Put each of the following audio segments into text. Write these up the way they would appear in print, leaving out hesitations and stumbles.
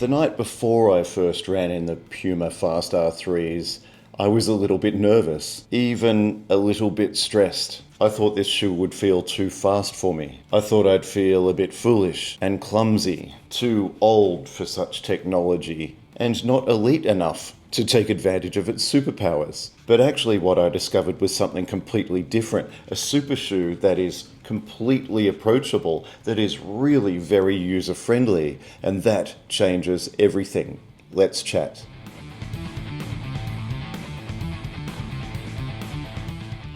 The night before I first ran in the Puma Fast-R 3s, I was a little bit nervous, even a little bit stressed. I thought this shoe would feel too fast for me. I thought I'd feel a bit foolish and clumsy, too old for such technology, and not elite enough to take advantage of its superpowers. But actually what I discovered was something completely different. A super shoe that is completely approachable, that is really very user-friendly, and that changes everything. Let's chat.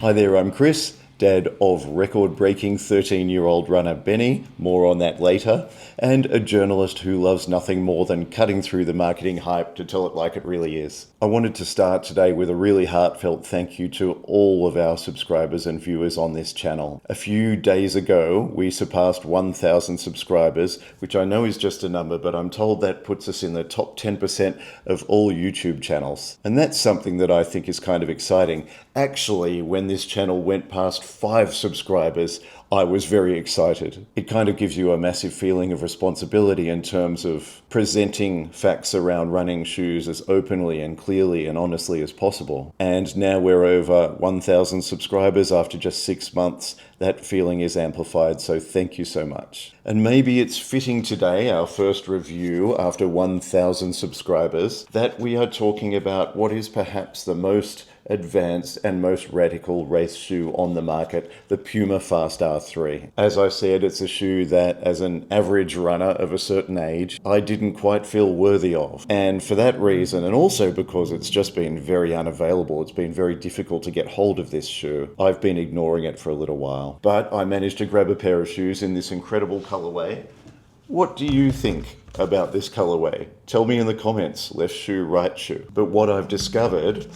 Hi there, I'm Chris, dad of record-breaking 13-year-old runner Benny, more on that later, and a journalist who loves nothing more than cutting through the marketing hype to tell it like it really is. I wanted to start today with a really heartfelt thank you to all of our subscribers and viewers on this channel. A few days ago, we surpassed 1,000 subscribers, which I know is just a number, but I'm told that puts us in the top 10% of all YouTube channels. And that's something that I think is kind of exciting. Actually, when this channel went past 5 subscribers, I was very excited. It kind of gives you a massive feeling of responsibility in terms of presenting facts around running shoes as openly and clearly and honestly as possible. And now we're over 1,000 subscribers after just 6 months. That feeling is amplified, so thank you so much. And maybe it's fitting today, our first review after 1,000 subscribers, that we are talking about what is perhaps the most advanced and most radical race shoe on the market, the Puma Fast-R 3. As I said, it's a shoe that, as an average runner of a certain age, I didn't quite feel worthy of. And for that reason, and also because it's just been very unavailable, it's been very difficult to get hold of this shoe, I've been ignoring it for a little while. But I managed to grab a pair of shoes in this incredible colorway. What do you think about this colorway? Tell me in the comments, left shoe, right shoe. But what I've discovered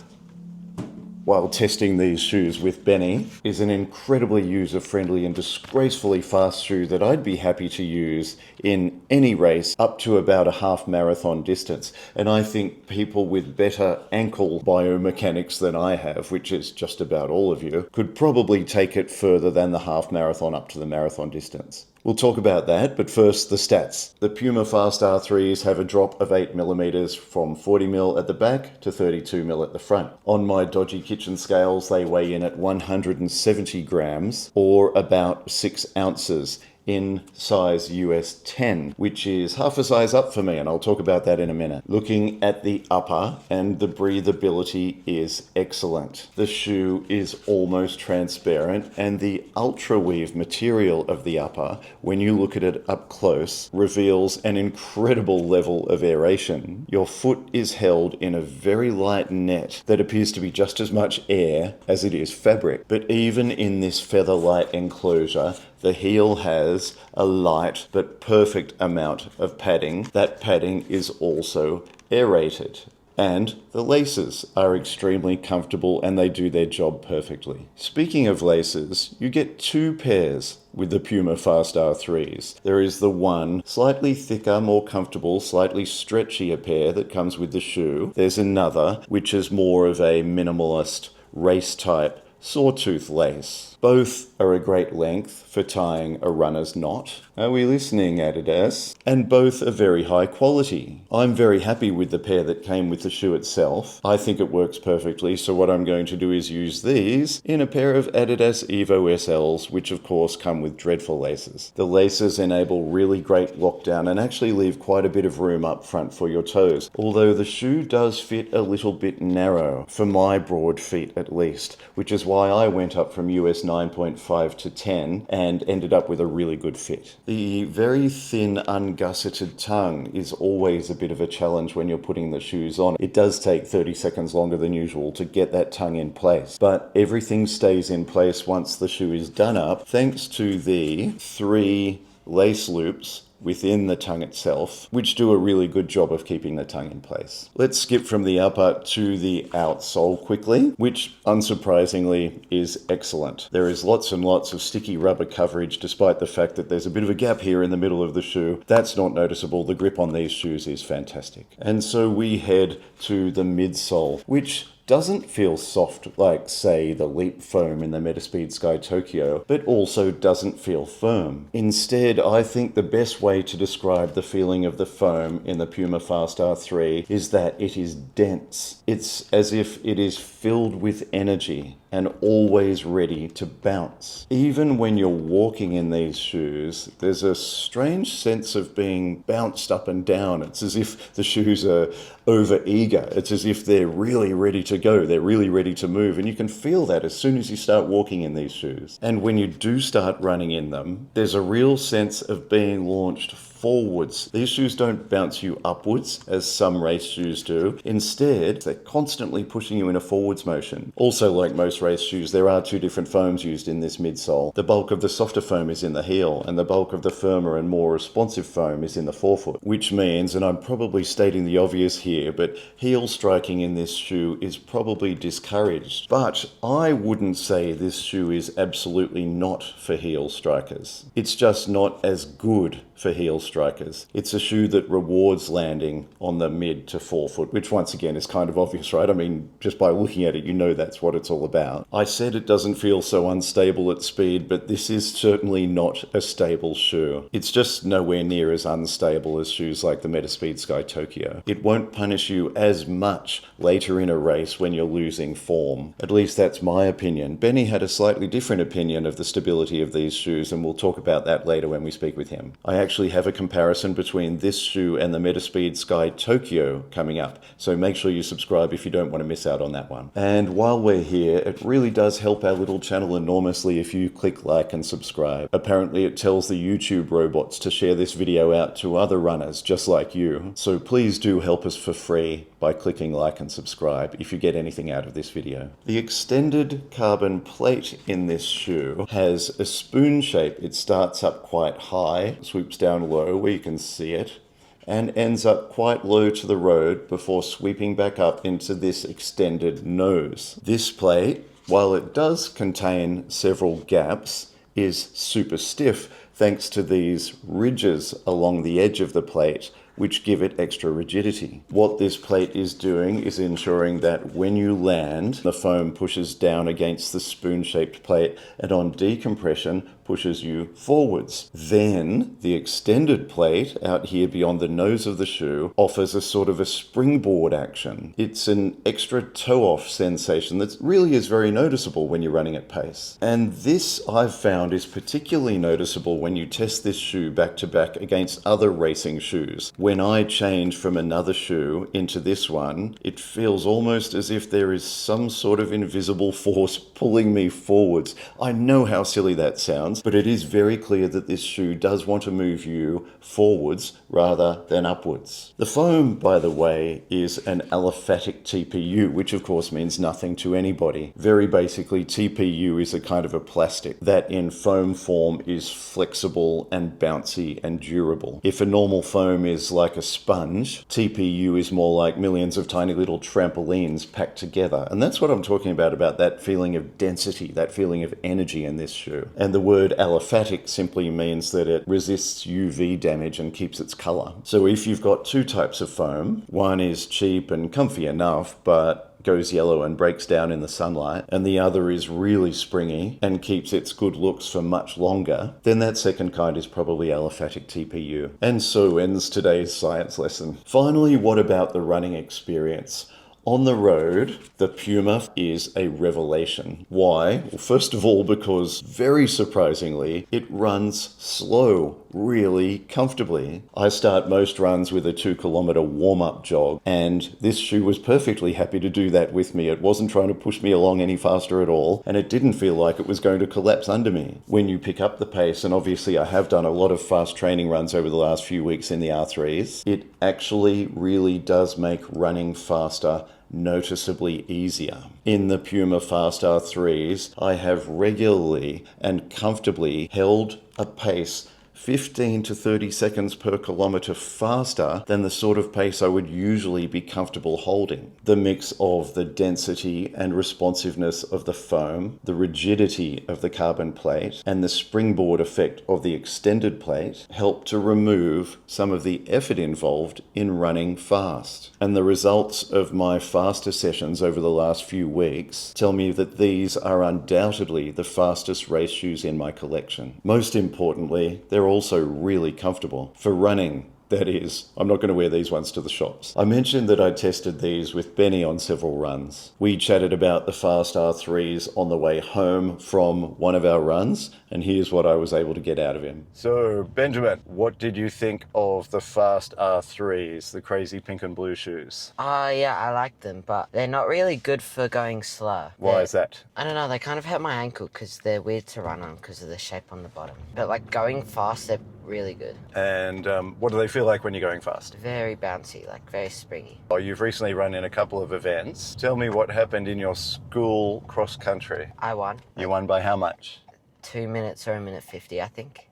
while testing these shoes with Benny is an incredibly user-friendly and disgracefully fast shoe that I'd be happy to use in any race up to about a half marathon distance. And I think people with better ankle biomechanics than I have, which is just about all of you, could probably take it further than the half marathon up to the marathon distance. We'll talk about that, but first the stats. The Puma Fast-R 3s have a drop of 8mm from 40mm at the back to 32mm at the front. On my dodgy kitchen scales, they weigh in at 170 grams, or about 6 ounces, in size US 10, which is half a size up for me, and I'll talk about that in a minute. Looking at the upper, and the breathability is excellent. The shoe is almost transparent, and the ultra weave material of the upper, when you look at it up close, reveals an incredible level of aeration. Your foot is held in a very light net that appears to be just as much air as it is fabric. But even in this feather-light enclosure, the heel has a light but perfect amount of padding. That padding is also aerated. And the laces are extremely comfortable and they do their job perfectly. Speaking of laces, you get 2 pairs with the Puma Fast-R 3s. There is the one slightly thicker, more comfortable, slightly stretchier pair that comes with the shoe. There's another, which is more of a minimalist race type sawtooth lace. Both are a great length for tying a runner's knot. Are we listening, Adidas? And both are very high quality. I'm very happy with the pair that came with the shoe itself. I think it works perfectly, so what I'm going to do is use these in a pair of Adidas Evo SLs, which of course come with dreadful laces. The laces enable really great lockdown and actually leave quite a bit of room up front for your toes, although the shoe does fit a little bit narrow, for my broad feet at least, which is why I went up from US 9.5 to 10 and ended up with a really good fit. The very thin, ungusseted tongue is always a bit of a challenge when you're putting the shoes on. It does take 30 seconds longer than usual to get that tongue in place, but everything stays in place once the shoe is done up, thanks to the 3 lace loops within the tongue itself, which do a really good job of keeping the tongue in place. Let's skip from the upper to the outsole quickly, which unsurprisingly is excellent. There is lots and lots of sticky rubber coverage, despite the fact that there's a bit of a gap here in the middle of the shoe. That's not noticeable. The grip on these shoes is fantastic. And so we head to the midsole, which doesn't feel soft like, say, the Leap foam in the Metaspeed Sky Tokyo, but also doesn't feel firm. Instead, I think the best way to describe the feeling of the foam in the Puma Fast-R 3 is that it is dense. It's as if it is filled with energy and always ready to bounce. Even when you're walking in these shoes, there's a strange sense of being bounced up and down. It's as if the shoes are over-eager. It's as if they're really ready to go. They're really ready to move. And you can feel that as soon as you start walking in these shoes. And when you do start running in them, there's a real sense of being launched forwards. These shoes don't bounce you upwards, as some race shoes do. Instead, they're constantly pushing you in a forwards motion. Also, like most race shoes, there are two different foams used in this midsole. The bulk of the softer foam is in the heel, and the bulk of the firmer and more responsive foam is in the forefoot. Which means, and I'm probably stating the obvious here, but heel striking in this shoe is probably discouraged. But I wouldn't say this shoe is absolutely not for heel strikers. It's just not as good for heel strikers. It's a shoe that rewards landing on the mid to forefoot, which once again is kind of obvious, right? I mean, just by looking at it, you know that's what it's all about. I said it doesn't feel so unstable at speed, but this is certainly not a stable shoe. It's just nowhere near as unstable as shoes like the Metaspeed Sky Tokyo. It won't punish you as much later in a race when you're losing form. At least that's my opinion. Benny had a slightly different opinion of the stability of these shoes, and we'll talk about that later when we speak with him. I actually have a comparison between this shoe and the Metaspeed Sky Tokyo coming up, so make sure you subscribe if you don't want to miss out on that one. And while we're here, it really does help our little channel enormously if you click like and subscribe. Apparently it tells the YouTube robots to share this video out to other runners just like you, so please do help us for free by clicking like and subscribe if you get anything out of this video. The extended carbon plate in this shoe has a spoon shape. It starts up quite high, swoops down low where you can see it, and ends up quite low to the road before sweeping back up into this extended nose. This plate, while it does contain several gaps, is super stiff thanks to these ridges along the edge of the plate, which give it extra rigidity. What this plate is doing is ensuring that when you land, the foam pushes down against the spoon-shaped plate and on decompression pushes you forwards. Then the extended plate out here beyond the nose of the shoe offers a sort of a springboard action. It's an extra toe-off sensation that really is very noticeable when you're running at pace. And this, I've found, is particularly noticeable when you test this shoe back to back against other racing shoes. When I change from another shoe into this one, it feels almost as if there is some sort of invisible force pulling me forwards. I know how silly that sounds, but it is very clear that this shoe does want to move you forwards rather than upwards. The foam, by the way, is an aliphatic TPU, which of course means nothing to anybody. Very basically, TPU is a kind of a plastic that in foam form is flexible and bouncy and durable. If a normal foam is like a sponge, TPU is more like millions of tiny little trampolines packed together. And that's what I'm talking about that feeling of density, that feeling of energy in this shoe. And the word aliphatic simply means that it resists UV damage and keeps its color. So if you've got two types of foam, one is cheap and comfy enough, but goes yellow and breaks down in the sunlight, and the other is really springy and keeps its good looks for much longer, then that second kind is probably aliphatic TPU. And so ends today's science lesson. Finally, what about the running experience? On the road, the Puma is a revelation. Why? Well, first of all, because very surprisingly, it runs slow, really comfortably. I start most runs with a 2-kilometer warm-up jog, and this shoe was perfectly happy to do that with me. It wasn't trying to push me along any faster at all, and it didn't feel like it was going to collapse under me. When you pick up the pace, and obviously I have done a lot of fast training runs over the last few weeks in the R3s, it actually really does make running faster noticeably easier. In the Puma Fast-R 3s, I have regularly and comfortably held a pace 15 to 30 seconds per kilometre faster than the sort of pace I would usually be comfortable holding. The mix of the density and responsiveness of the foam, the rigidity of the carbon plate, and the springboard effect of the extended plate help to remove some of the effort involved in running fast. And the results of my faster sessions over the last few weeks tell me that these are undoubtedly the fastest race shoes in my collection. Most importantly, they're also really comfortable. For running, that is, I'm not going to wear these ones to the shops. I mentioned that I tested these with Benny on several runs. We chatted about the Fast-R 3s on the way home from one of our runs, and here's what I was able to get out of him. So, Benjamin, what did you think of the Fast-R 3s, the crazy pink and blue shoes? Yeah, I like them, but they're not really good for going slow. Why is that? I don't know, they kind of hurt my ankle because they're weird to run on because of the shape on the bottom. But like going fast, they're really good. And what do they feel like when you're going fast? Very bouncy, like very springy. Oh, you've recently run in a couple of events. Tell me what happened in your school cross country. I won. You won by how much? 2 minutes or 1:50, I think.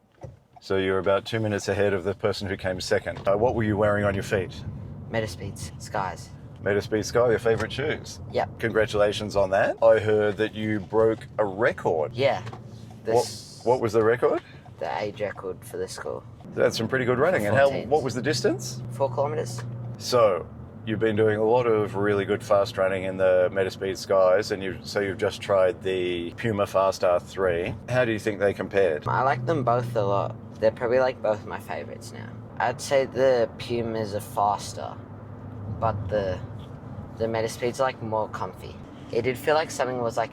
So you're about 2 minutes ahead of the person who came second. What were you wearing on your feet? Metaspeeds, Skies. Metaspeed Sky, your favourite shoes? Yep. Congratulations on that. I heard that you broke a record. Yeah. What was the record? The age record for the school. That's some pretty good running. And what was the distance? 4 kilometres. So you've been doing a lot of really good fast running in the Metaspeed Skies, and you've just tried the Puma Fast-R 3. How do you think they compared? I like them both a lot. They're probably like both my favourites now. I'd say the Pumas are faster, but the Metaspeed's like more comfy. It did feel like something was like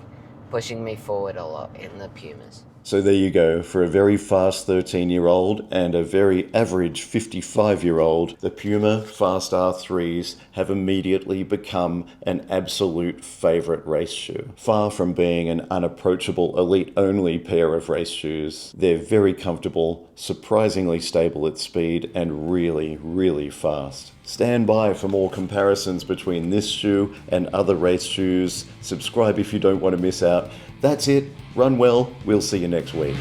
pushing me forward a lot in the Pumas. So there you go. For a very fast 13-year-old and a very average 55-year-old, the Puma Fast-R 3s have immediately become an absolute favourite race shoe. Far from being an unapproachable elite-only pair of race shoes, they're very comfortable, surprisingly stable at speed, and really, really fast. Stand by for more comparisons between this shoe and other race shoes. Subscribe if you don't want to miss out. That's it. Run well. We'll see you next week.